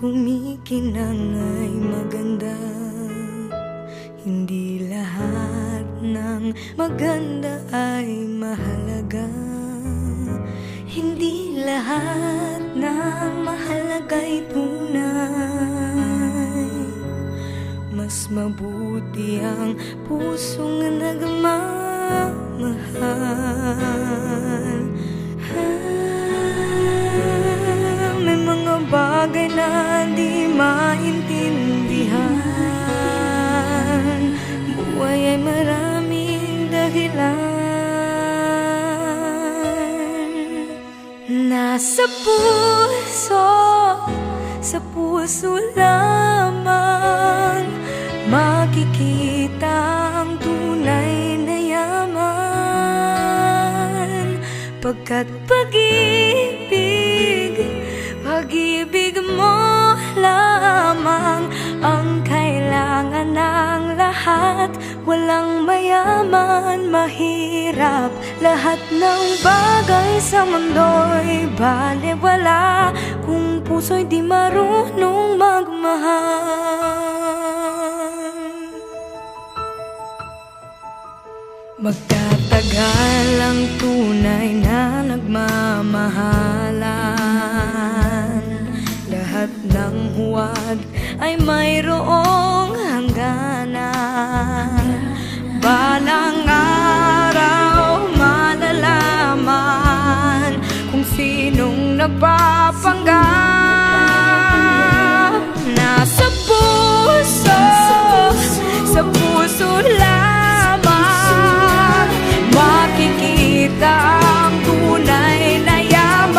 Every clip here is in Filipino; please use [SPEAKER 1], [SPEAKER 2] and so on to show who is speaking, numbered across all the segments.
[SPEAKER 1] kumikinang ay maganda. Hindi lahat ng maganda ay mahalaga. Hindi lahat ng mahalaga'y tunay. Mas mabuti ang pusong nagmamahal. May mga bagay na di maintindihan. Buhay ay maraming dahilan. Nasa puso, sa puso lamang makikita ang tunay na yaman. Pagkat pag-ibig mo lamang ang kailangan ng lahat. Walang mayaman, mahirap, lahat ng bagay sa mundo'y balewala kung puso'y di marunong magmahal. Magtatagal ang tunay na nagmamahalan. Lahat ng huwad ay mayroong hangganan. Balang araw malalaman kung sinong nagpapanggap. Nasa puso, sa puso lamang makikita ang tunay na yaman.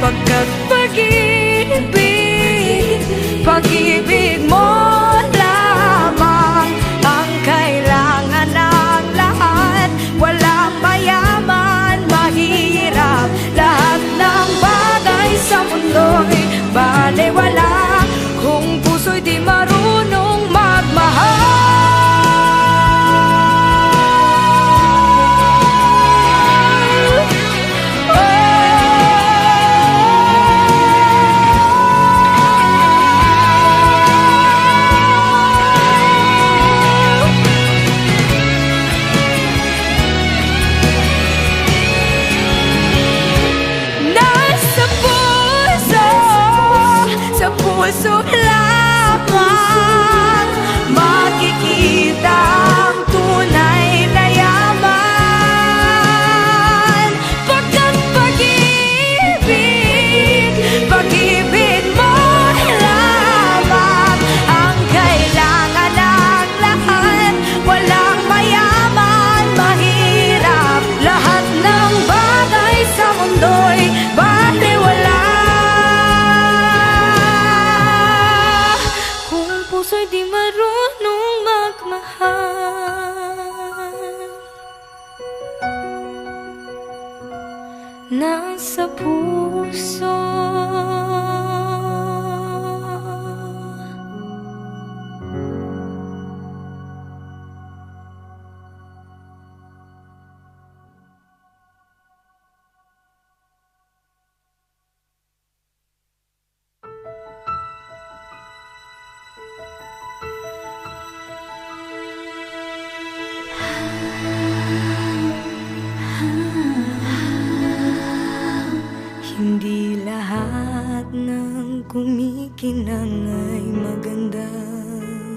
[SPEAKER 1] Pagkat pag-ibig mo lamang ang kailangan ng lahat. Walang mayaman, mahirap, lahat ng bagay sa mundo'y balewala kung puso'y di marunong magmahal. Puso lamang makikita ang tunay na yaman. Pagkat pag-ibig mo lamang ang kailangan ng lahat. Walang mayaman, mahirap, lahat ng bagay sa mundo'y balewala puso'y di marunong magmahal. Nasa puso. Hindi lahat ng kumikinang ay maganda.